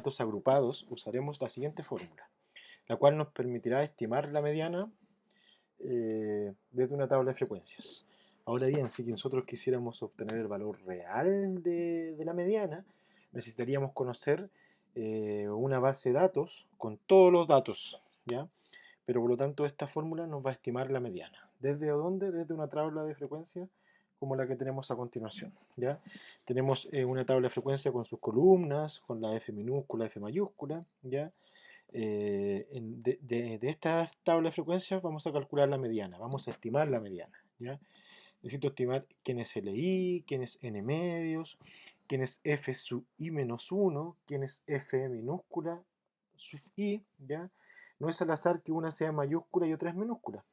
datos agrupados usaremos la siguiente fórmula, la cual nos permitirá estimar la mediana desde una tabla de frecuencias. Ahora bien, si nosotros quisiéramos obtener el valor real de la mediana, necesitaríamos conocer una base de datos con todos los datos, ¿ya? Pero por lo tanto esta fórmula nos va a estimar la mediana. ¿Desde dónde? Desde una tabla de frecuencia como la que tenemos a continuación, ¿ya? Tenemos una tabla de frecuencia con sus columnas, con la F minúscula, F mayúscula, ¿ya? De esta tabla de frecuencias vamos a calcular la mediana, vamos a estimar la mediana, ¿ya? Necesito estimar quién es LI, quién es N medios, quién es F sub I menos 1, quién es F minúscula sub I, ¿ya? No es al azar que una sea mayúscula y otra es minúscula.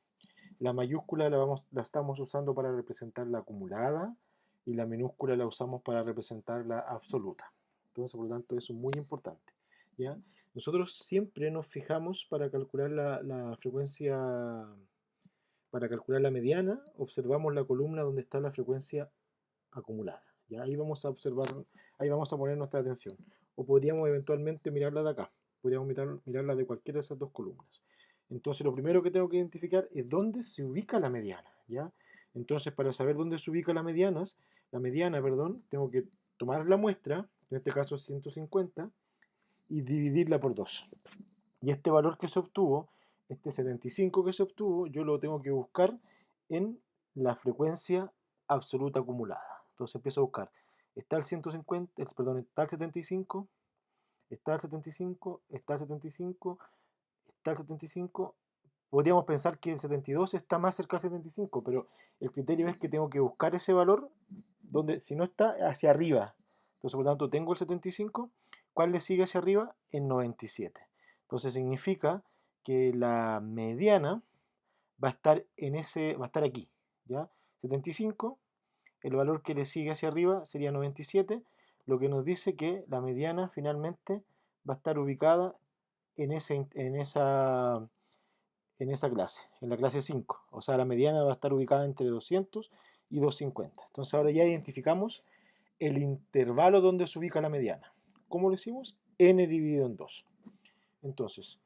La mayúscula la estamos usando para representar la acumulada y la minúscula la usamos para representar la absoluta. Entonces, por lo tanto, eso es muy importante, ¿ya? Nosotros siempre nos fijamos para calcular la frecuencia, para calcular la mediana, observamos la columna donde está la frecuencia acumulada, ¿ya? Ahí vamos a observar, ahí vamos a poner nuestra atención. O podríamos eventualmente mirarla de acá, podríamos mirarla de cualquiera de esas dos columnas. Entonces lo primero que tengo que identificar es dónde se ubica la mediana, ¿ya? Entonces para saber dónde se ubica la mediana, perdón, tengo que tomar la muestra, en este caso 150, y dividirla por 2. Y este valor que se obtuvo, este 75 que se obtuvo, yo lo tengo que buscar en la frecuencia absoluta acumulada. Entonces empiezo a buscar, está el 150, perdón, está el 75, está el 75, está el 75, está el 75. Podríamos pensar que el 72 está más cerca del 75, pero el criterio es que tengo que buscar ese valor donde, si no está, hacia arriba. Entonces, por lo tanto, tengo el 75. ¿Cuál le sigue hacia arriba? El 97. Entonces, significa que la mediana va a estar aquí, ¿ya? 75, el valor que le sigue hacia arriba sería 97, lo que nos dice que la mediana finalmente va a estar ubicada en esa clase, en la clase 5. O sea, la mediana va a estar ubicada entre 200 y 250. Entonces ahora ya identificamos el intervalo donde se ubica la mediana. ¿Cómo lo hicimos? N dividido en 2. Entonces,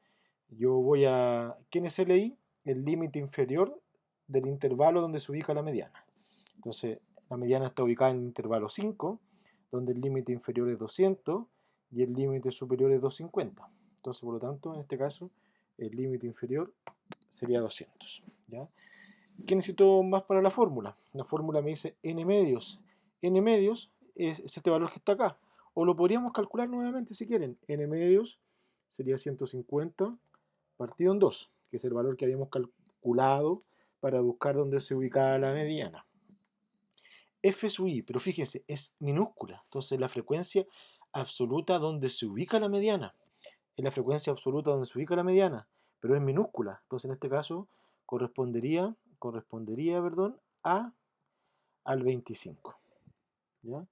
¿quién es LI? El límite inferior del intervalo donde se ubica la mediana. Entonces, la mediana está ubicada en el intervalo 5, donde el límite inferior es 200 y el límite superior es 250. Entonces, por lo tanto, en este caso, el límite inferior sería 200, ¿ya? ¿Qué necesito más para la fórmula? La fórmula me dice n medios. N medios es este valor que está acá. O lo podríamos calcular nuevamente si quieren. N medios sería 150 partido en 2, que es el valor que habíamos calculado para buscar dónde se ubicaba la mediana. F sub i, pero fíjense, es minúscula. Entonces la frecuencia absoluta donde se ubica la mediana. Es la frecuencia absoluta donde se ubica la mediana, pero es minúscula. Entonces en este caso correspondería, perdón, al 25. ¿Ya?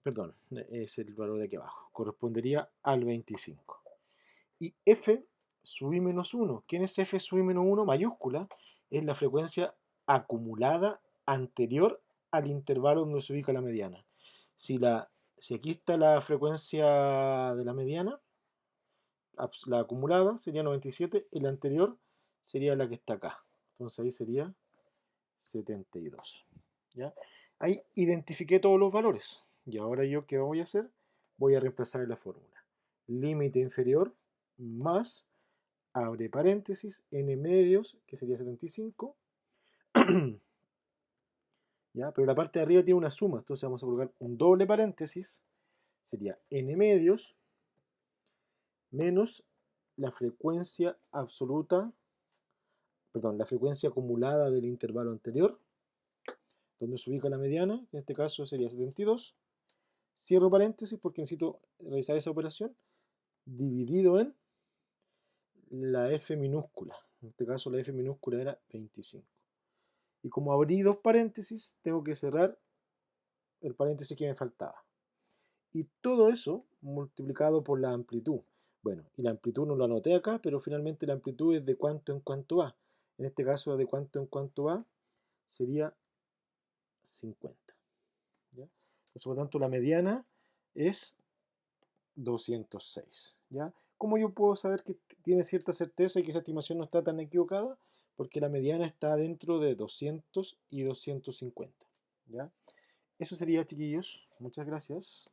Perdón, es el valor de aquí abajo. Correspondería al 25. Y F sub i menos 1. ¿Quién es F sub i menos 1? Mayúscula. Es la frecuencia acumulada anterior al intervalo donde se ubica la mediana. Si aquí está la frecuencia de la mediana, la acumulada sería 97 y la anterior sería la que está acá. Entonces ahí sería 72. ¿Ya? Ahí identifiqué todos los valores. Y ahora yo, ¿qué voy a hacer? Voy a reemplazar en la fórmula. Límite inferior más, abre paréntesis, n medios, que sería 75. ¿Ya? Pero la parte de arriba tiene una suma, entonces vamos a colocar un doble paréntesis. Sería n medios menos la frecuencia absoluta, perdón, la frecuencia acumulada del intervalo anterior, donde se ubica la mediana, que en este caso sería 72. Cierro paréntesis porque necesito realizar esa operación, dividido en la F minúscula. En este caso la F minúscula era 25. Y como abrí dos paréntesis, tengo que cerrar el paréntesis que me faltaba. Y todo eso multiplicado por la amplitud. Bueno, y la amplitud no lo anoté acá, pero finalmente la amplitud es de cuánto en cuánto va. En este caso, de cuánto en cuánto va, sería 50. ¿Ya? Entonces, por lo tanto, la mediana es 206, ¿ya? ¿Cómo yo puedo saber que tiene cierta certeza y que esa estimación no está tan equivocada? Porque la mediana está dentro de 200 y 250, ¿ya? Eso sería, chiquillos. Muchas gracias.